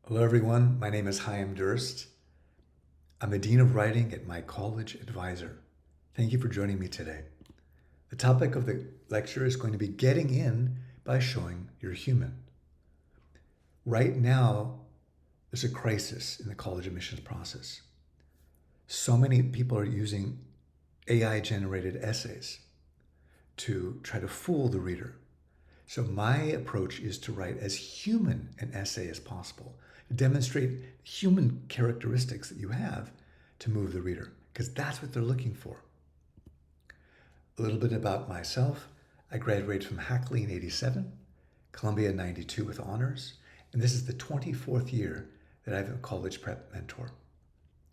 Hello, everyone. My name is Chaim Durst. I'm the Dean of Writing at my college advisor. Thank you for joining me today. The topic of the lecture is going to be getting in by showing you're human. Right now, there's a crisis in the college admissions process. So many people are using AI-generated essays to try to fool the reader. So my approach is to write as human an essay as possible, to demonstrate human characteristics that you have to move the reader, because that's what they're looking for. A little bit about myself. I graduated from Hackley in 87, Columbia in 92 with honors, and this is the 24th year that I have a college prep mentor.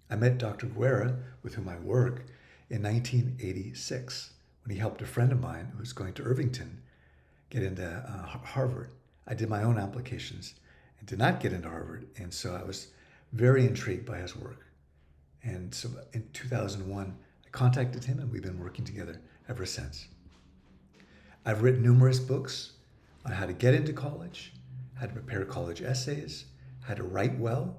I met Dr. Guerra, with whom I work, in 1986 when he helped a friend of mine who was going to Irvington get into Harvard. I did my own applications and did not get into Harvard, and so I was very intrigued by his work. And so in 2001, I contacted him, and we've been working together ever since. I've written numerous books on how to get into college, how to prepare college essays, how to write well,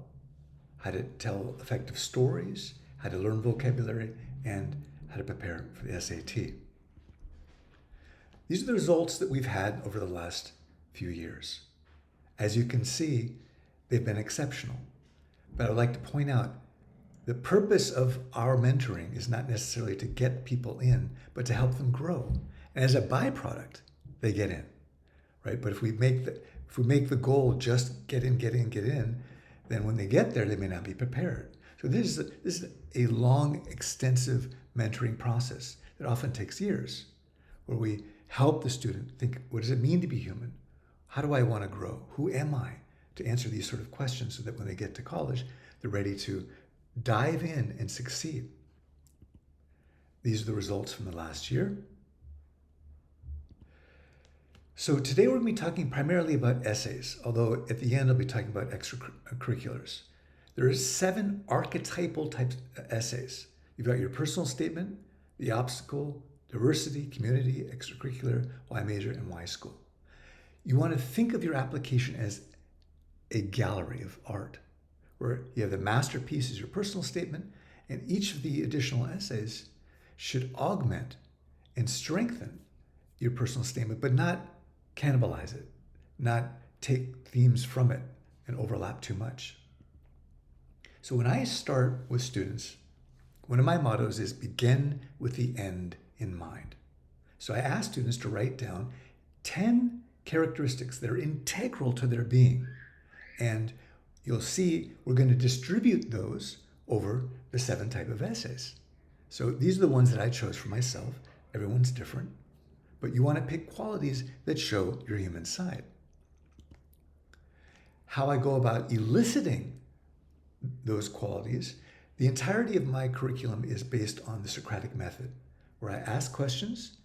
how to tell effective stories, how to learn vocabulary, and how to prepare for the SAT. These are the results that we've had over the last few years. As you can see, they've been exceptional. But I'd like to point out the purpose of our mentoring is not necessarily to get people in, but to help them grow. And as a byproduct, they get in, right? But if we make the goal just get in, then when they get there, they may not be prepared. So this is a long, extensive mentoring process that often takes years, where we help the student think, what does it mean to be human? How do I want to grow? Who am I? To answer these sort of questions so that when they get to college, they're ready to dive in and succeed. These are the results from the last year. So today we're going to be talking primarily about essays, although at the end I'll be talking about extracurriculars. There are 7 archetypal types of essays. You've got your personal statement, the obstacle, diversity, community, extracurricular, why major, and why school. You want to think of your application as a gallery of art, where you have the masterpiece as your personal statement, and each of the additional essays should augment and strengthen your personal statement, but not cannibalize it, not take themes from it and overlap too much. So when I start with students, one of my mottos is begin with the end in mind. So I ask students to write down 10 characteristics that are integral to their being. And you'll see we're going to distribute those over the 7 types of essays. So these are the ones that I chose for myself. Everyone's different. But you want to pick qualities that show your human side. How I go about eliciting those qualities, the entirety of my curriculum is based on the Socratic method, where I ask questions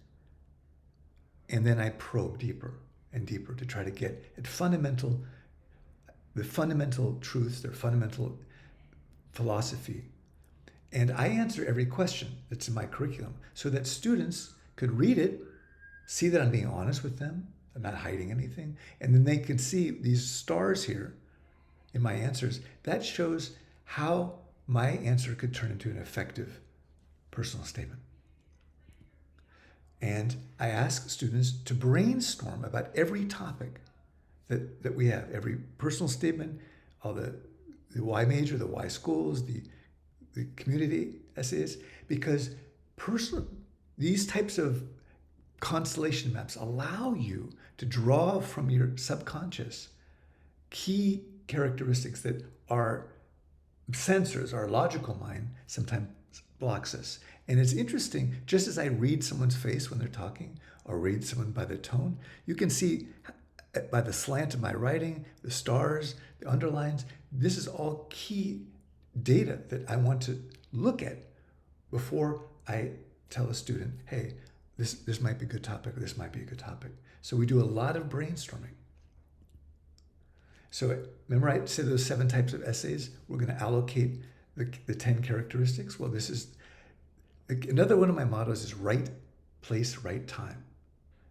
and then I probe deeper and deeper to try to get at the fundamental truths, their fundamental philosophy. And I answer every question that's in my curriculum so that students could read it, see that I'm being honest with them, I'm not hiding anything, and then they can see these stars here in my answers. That shows how my answer could turn into an effective personal statement. And I ask students to brainstorm about every topic that we have, every personal statement, all the why major, the why schools, the community essays, because these types of constellation maps allow you to draw from your subconscious key characteristics that our sensors, our logical mind, sometimes blocks us. And it's interesting, just as I read someone's face when they're talking, or read someone by the tone, you can see by the slant of my writing, the stars, the underlines, this is all key data that I want to look at before I tell a student, hey, this might be a good topic, or this might be a good topic. So we do a lot of brainstorming. So remember I said those 7 types of essays, we're going to allocate the 10 characteristics. Well, this is another one of my mottos is right place, right time.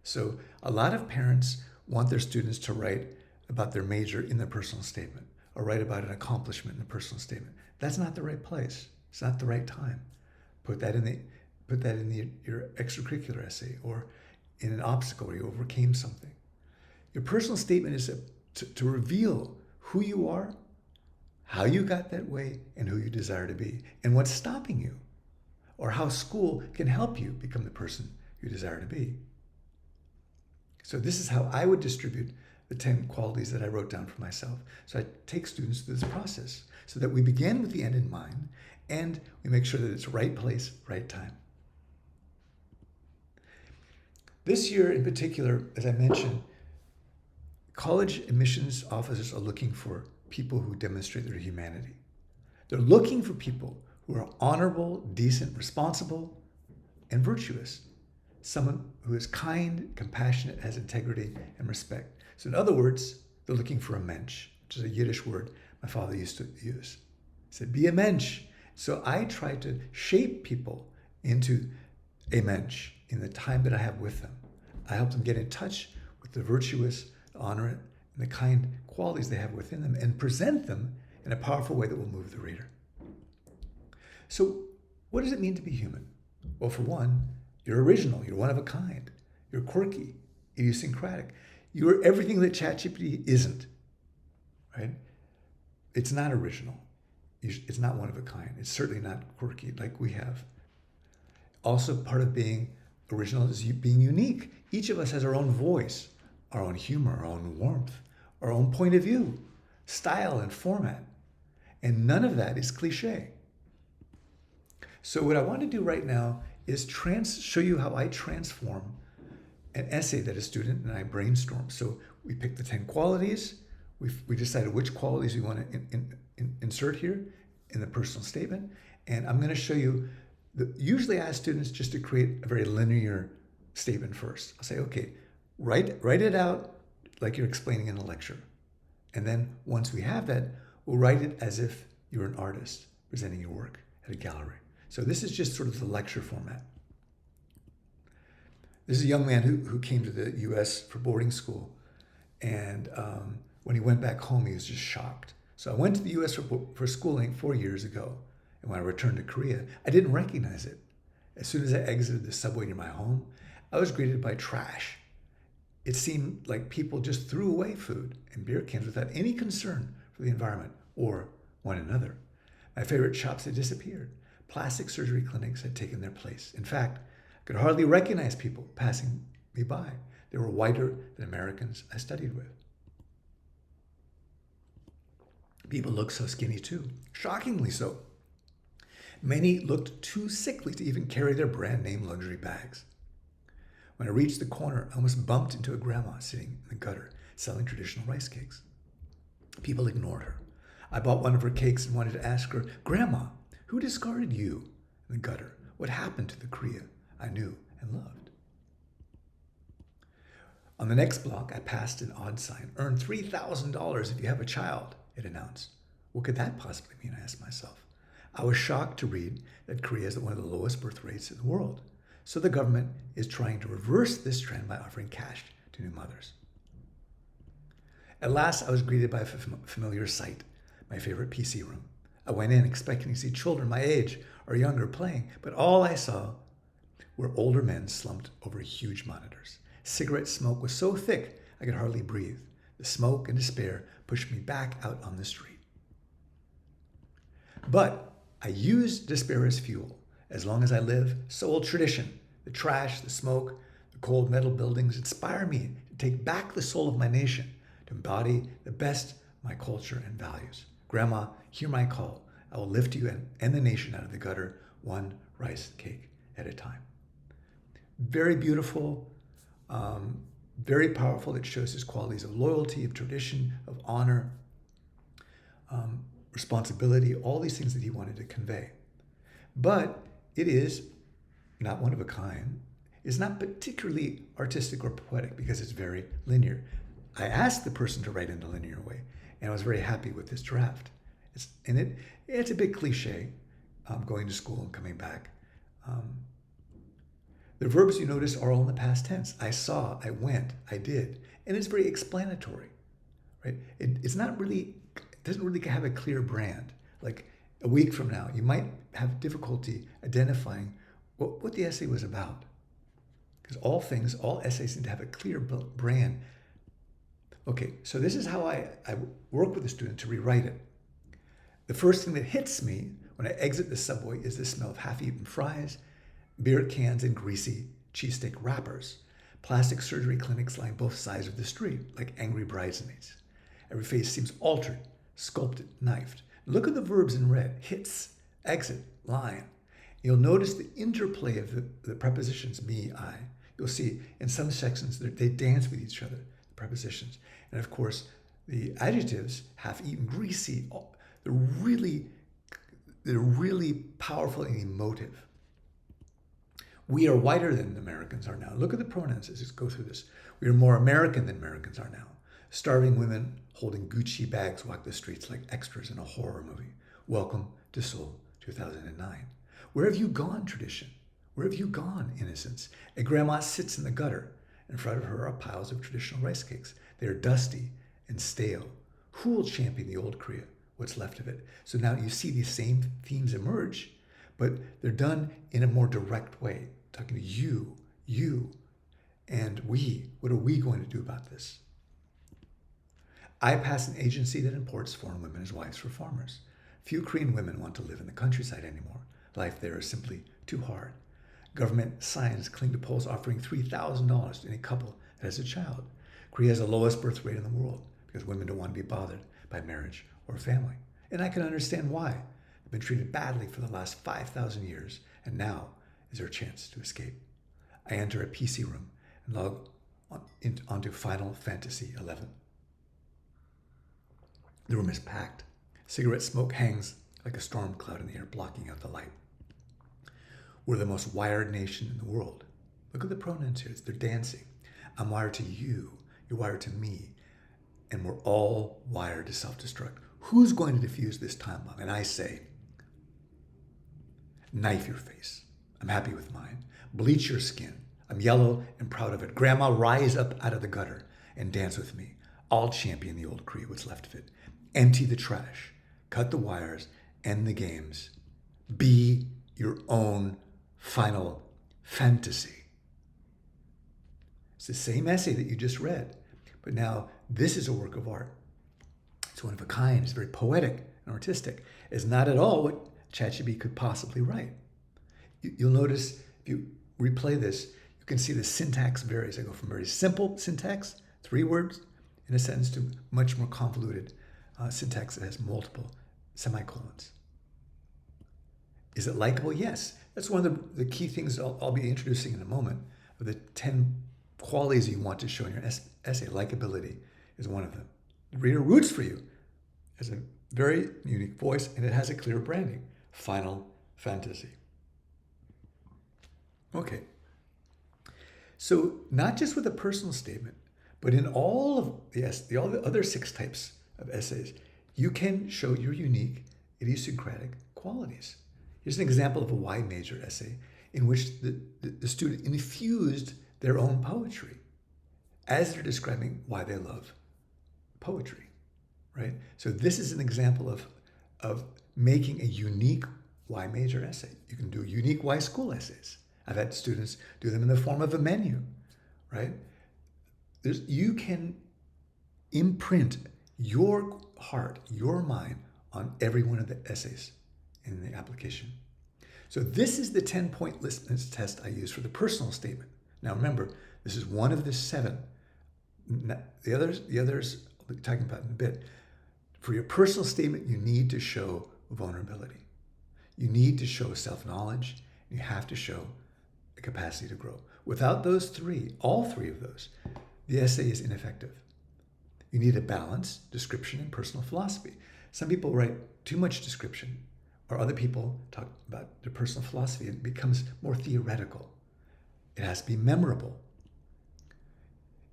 So a lot of parents want their students to write about their major in their personal statement, or write about an accomplishment in a personal statement. That's not the right place. It's not the right time. Put that in your extracurricular essay or in an obstacle where you overcame something. Your personal statement is to reveal who you are, how you got that way, and who you desire to be, and what's stopping you, or how school can help you become the person you desire to be. So this is how I would distribute the 10 qualities that I wrote down for myself. So I take students through this process so that we begin with the end in mind and we make sure that it's right place, right time. This year in particular, as I mentioned, college admissions officers are looking for people who demonstrate their humanity. They're looking for people who are honorable, decent, responsible, and virtuous. Someone who is kind, compassionate, has integrity and respect. So in other words, they're looking for a mensch, which is a Yiddish word my father used to use. He said, be a mensch. So I try to shape people into a mensch in the time that I have with them. I help them get in touch with the virtuous, the honorant, and the kind qualities they have within them and present them in a powerful way that will move the reader. So what does it mean to be human? Well, for one, you're original. You're one of a kind. You're quirky, idiosyncratic. You're everything that ChatGPT isn't, right? It's not original. It's not one of a kind. It's certainly not quirky like we have. Also, part of being original is being unique. Each of us has our own voice, our own humor, our own warmth, our own point of view, style, and format. And none of that is cliche. So what I want to do right now is show you how I transform an essay that a student and I brainstorm. So we picked the 10 qualities. We decided which qualities we want to insert here in the personal statement. And I'm going to show you, usually I ask students just to create a very linear statement first. I'll say, okay, write it out like you're explaining in a lecture. And then once we have that, we'll write it as if you're an artist presenting your work at a gallery. So this is just sort of the lecture format. This is a young man who came to the U.S. for boarding school. And when he went back home, he was just shocked. So I went to the U.S. for schooling 4 years ago. And when I returned to Korea, I didn't recognize it. As soon as I exited the subway near my home, I was greeted by trash. It seemed like people just threw away food and beer cans without any concern for the environment or one another. My favorite shops had disappeared. Plastic surgery clinics had taken their place. In fact, I could hardly recognize people passing me by. They were whiter than Americans I studied with. People looked so skinny too, shockingly so. Many looked too sickly to even carry their brand name luxury bags. When I reached the corner, I almost bumped into a grandma sitting in the gutter selling traditional rice cakes. People ignored her. I bought one of her cakes and wanted to ask her, Grandma, who discarded you in the gutter? What happened to the Korea I knew and loved? On the next block, I passed an odd sign. Earn $3,000 if you have a child, it announced. What could that possibly mean, I asked myself. I was shocked to read that Korea has one of the lowest birth rates in the world. So the government is trying to reverse this trend by offering cash to new mothers. At last, I was greeted by a familiar sight, my favorite PC room. I went in expecting to see children my age or younger playing, but all I saw were older men slumped over huge monitors. Cigarette smoke was so thick I could hardly breathe. The smoke and despair pushed me back out on the street. But I used despair as fuel. As long as I live, so will tradition. The trash, the smoke, the cold metal buildings inspire me to take back the soul of my nation, to embody the best of my culture and values. Grandma, hear my call. I will lift you and the nation out of the gutter, one rice cake at a time. Very beautiful, very powerful. It shows his qualities of loyalty, of tradition, of honor, responsibility, all these things that he wanted to convey. But it is not one of a kind. It's not particularly artistic or poetic because it's very linear. I asked the person to write in a linear way, and I was very happy with this draft. It's a bit cliche, going to school and coming back. The verbs you notice are all in the past tense. I saw, I went, I did. And it's very explanatory, right? It's not really doesn't really have a clear brand. Like a week from now, you might have difficulty identifying what the essay was about. Because all essays need to have a clear brand. Okay, so this is how I work with a student to rewrite it. The first thing that hits me when I exit the subway is the smell of half-eaten fries, beer cans, and greasy cheesesteak wrappers. Plastic surgery clinics line both sides of the street, like angry bridesmaids. Every face seems altered, sculpted, knifed. Look at the verbs in red: hits, exit, line. You'll notice the interplay of the prepositions me, I. You'll see in some sections they dance with each other, the prepositions. And of course, the adjectives, half-eaten, greasy, they're really powerful and emotive. We are whiter than Americans are now. Look at the pronouns as we go through this. We are more American than Americans are now. Starving women holding Gucci bags walk the streets like extras in a horror movie. Welcome to Seoul 2009. Where have you gone, tradition? Where have you gone, innocence? A grandma sits in the gutter. In front of her are piles of traditional rice cakes. They are dusty and stale. Who will champion the old Korea? What's left of it? So now you see these same themes emerge, but they're done in a more direct way, talking to you, and we. What are we going to do about this? I pass an agency that imports foreign women as wives for farmers. Few Korean women want to live in the countryside anymore. Life there is simply too hard. Government signs cling to polls offering $3,000 to any couple that has a child. Korea has the lowest birth rate in the world because women don't want to be bothered by marriage or family. And I can understand why. They've been treated badly for the last 5,000 years, and now is their chance to escape. I enter a PC room and log onto Final Fantasy XI. The room is packed. Cigarette smoke hangs like a storm cloud in the air, blocking out the light. We're the most wired nation in the world. Look at the pronouns here. They're dancing. I'm wired to you. You're wired to me. And we're all wired to self-destruct. Who's going to defuse this time bomb? And I say, knife your face. I'm happy with mine. Bleach your skin. I'm yellow and proud of it. Grandma, rise up out of the gutter and dance with me. I'll champion the old Korea, what's left of it. Empty the trash. Cut the wires. End the games. Be your own Final Fantasy. It's the same essay that you just read, but now this is a work of art. It's one of a kind. It's very poetic and artistic. It's not at all what ChatGPT could possibly write. You'll notice if you replay this, you can see the syntax varies. I go from very simple syntax, 3 words in a sentence, to much more convoluted syntax that has multiple semicolons. Is it likable? Yes. That's one of the key things I'll be introducing in a moment, of the 10 qualities you want to show in your essay. Likability is one of them. The reader roots for you. It has a very unique voice, and it has a clear branding. Final Fantasy. Okay. So not just with a personal statement, but in all of all the other 6 types of essays, you can show your unique, idiosyncratic qualities. Here's an example of a Y major essay in which the student infused their own poetry as they're describing why they love poetry, right? So this is an example of making a unique Y major essay. You can do unique Y school essays. I've had students do them in the form of a menu, right? You can imprint your heart, your mind on every one of the essays in the application. So this is the 10-point listeners test I use for the personal statement. Now remember, this is one of the 7. The others I'll be talking about in a bit. For your personal statement, you need to show vulnerability. You need to show self-knowledge. You have to show a capacity to grow. Without those 3, all 3 of those, the essay is ineffective. You need a balance, description, and personal philosophy. Some people write too much description, or other people talk about their personal philosophy. It becomes more theoretical. It has to be memorable.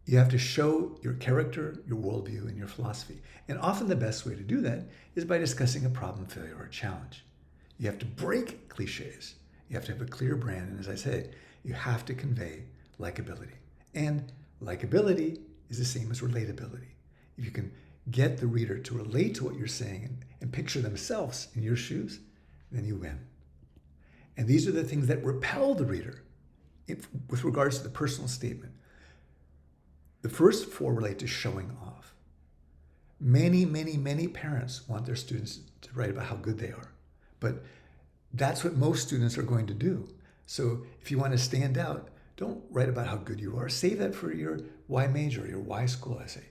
You have to show your character, your worldview, and your philosophy. And often the best way to do that is by discussing a problem, failure, or a challenge. You have to break cliches. You have to have a clear brand. And as I said, you have to convey likability. And likability is the same as relatability. If you can get the reader to relate to what you're saying and picture themselves in your shoes, then you win. And these are the things that repel the reader with regards to the personal statement. The first four relate to showing off. Many, many, many parents want their students to write about how good they are. But that's what most students are going to do. So if you want to stand out, don't write about how good you are. Save that for your why major, your why school essay.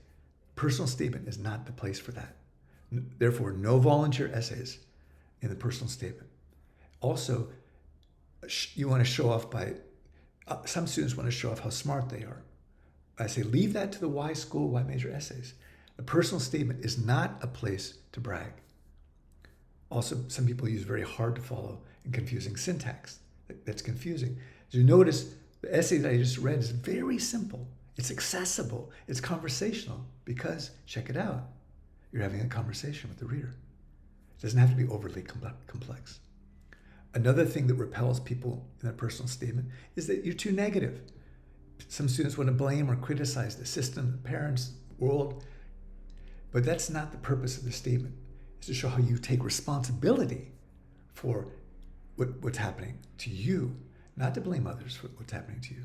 Personal statement is not the place for that. Therefore, no volunteer essays in the personal statement. Also, you want to show off by, some students want to show off how smart they are. I say leave that to the why school, why major essays. A personal statement is not a place to brag. Also, some people use very hard to follow and confusing syntax. That's confusing. As you notice, the essay that I just read is very simple. It's accessible. It's conversational because, check it out, you're having a conversation with the reader. It doesn't have to be overly complex. Another thing that repels people in their personal statement is that you're too negative. Some students want to blame or criticize the system, the parents, the world, but that's not the purpose of the statement. It's to show how you take responsibility for what's happening to you, not to blame others for what's happening to you.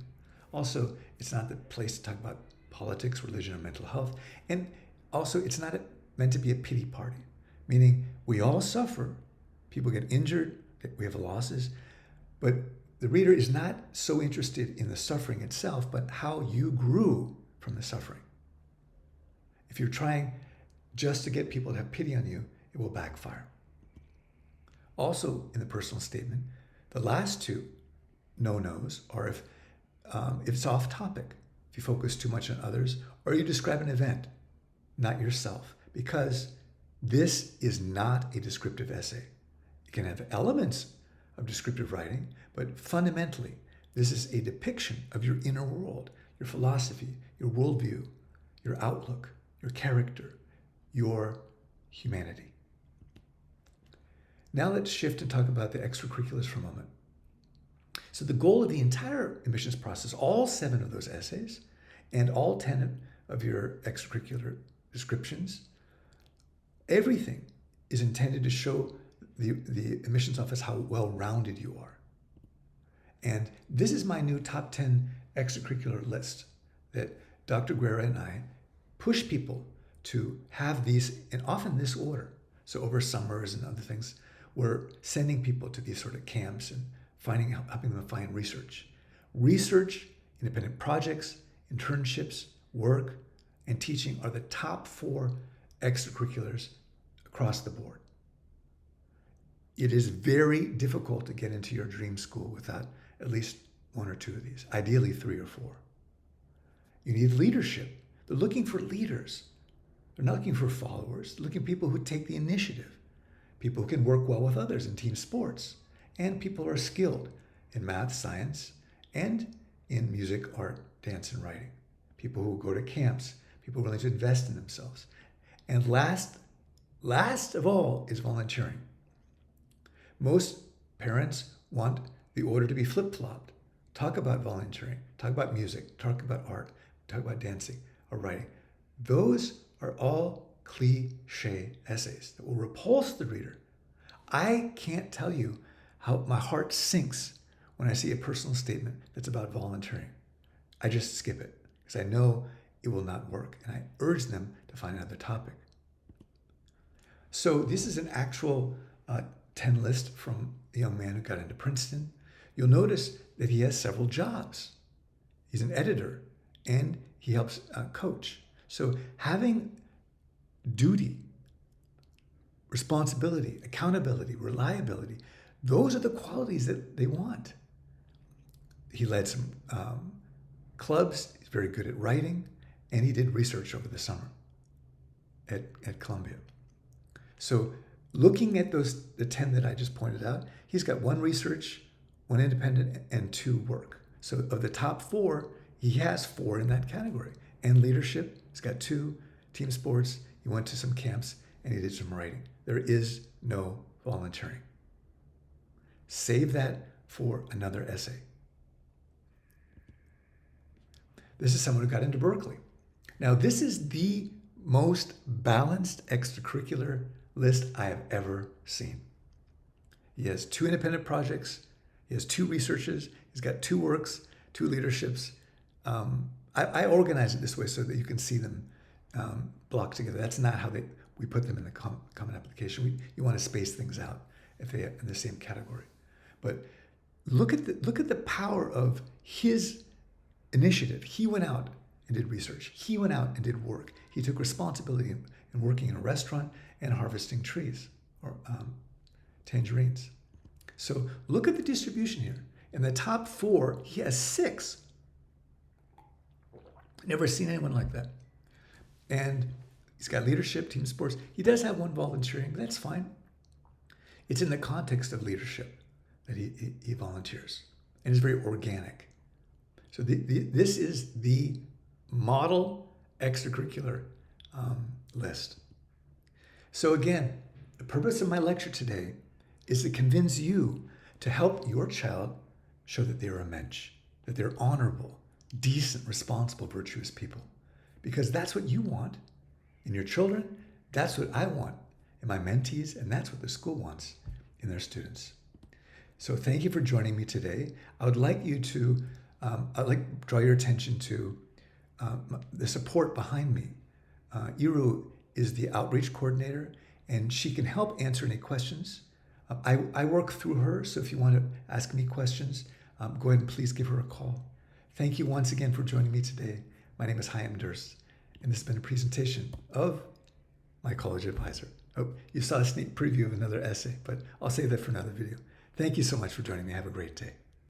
Also, it's not the place to talk about politics, religion, or mental health. And also, it's not meant to be a pity party, meaning we all suffer. People get injured, we have losses, but the reader is not so interested in the suffering itself, but how you grew from the suffering. If you're trying just to get people to have pity on you, it will backfire. Also, in the personal statement, the last two no-nos are if it's off topic, if you focus too much on others, or you describe an event, not yourself, because this is not a descriptive essay. It can have elements of descriptive writing, but fundamentally, this is a depiction of your inner world, your philosophy, your worldview, your outlook, your character, your humanity. Now let's shift and talk about the extracurriculars for a moment. So the goal of the entire admissions process, all 7 of those essays, and all 10 of your extracurricular descriptions, everything is intended to show the admissions office how well-rounded you are. And this is my new top 10 extracurricular list that Dr. Guerra and I push people to have these, and often this order. So over summers and other things, we're sending people to these sort of camps and helping them find research. Research, independent projects, internships, work, and teaching are the top 4 extracurriculars across the board. It is very difficult to get into your dream school without at least 1 or 2 of these, ideally 3 or 4. You need leadership. They're looking for leaders. They're not looking for followers. They're looking for people who take the initiative, people who can work well with others in team sports, and people who are skilled in math, science, and in music, art, dance, and writing. People who go to camps, people willing to invest in themselves. And last of all is volunteering. Most parents want the order to be flip-flopped. Talk about volunteering, talk about music, talk about art, talk about dancing or writing. Those are all cliche essays that will repulse the reader. I can't tell you how my heart sinks when I see a personal statement that's about volunteering. I just skip it because I know it will not work, and I urge them to find another topic. So this is an actual 10 list from a young man who got into Princeton. You'll notice that he has several jobs. He's an editor and he helps coach. So having duty, responsibility, accountability, reliability, those are the qualities that they want. He led some clubs. He's very good at writing, and he did research over the summer at Columbia. So looking at the 10 that I just pointed out, he's got 1 research, 1 independent, and 2 work. So of the top 4, he has 4 in that category. And leadership, he's got 2, team sports, he went to some camps, and he did some writing. There is no volunteering. Save that for another essay. This is someone who got into Berkeley. Now, this is the most balanced extracurricular list I have ever seen. He has 2 independent projects. He has 2 researches. He's got 2 works, 2 leaderships. I organize it this way so that you can see them blocked together. That's not how we put them in the common application. You want to space things out if they're in the same category. But look at the power of his initiative. He went out and did research. He went out and did work. He took responsibility in working in a restaurant and harvesting trees or tangerines. So look at the distribution here. In the top 4, he has 6. Never seen anyone like that. And he's got leadership, team sports. He does have 1 volunteering, but that's fine. It's in the context of leadership that he volunteers. And it's very organic. So this is the model extracurricular list. So again, the purpose of my lecture today is to convince you to help your child show that they're a mensch, that they're honorable, decent, responsible, virtuous people. Because that's what you want in your children. That's what I want in my mentees, and that's what the school wants in their students. So thank you for joining me today. I would like you to, I'd like to draw your attention to the support behind me. Iru is the outreach coordinator, and she can help answer any questions. I work through her, so if you want to ask me questions, go ahead and please give her a call. Thank you once again for joining me today. My name is Chaim Durst, and this has been a presentation of my college advisor. Oh, you saw a sneak preview of another essay, but I'll save that for another video. Thank you so much for joining me. Have a great day.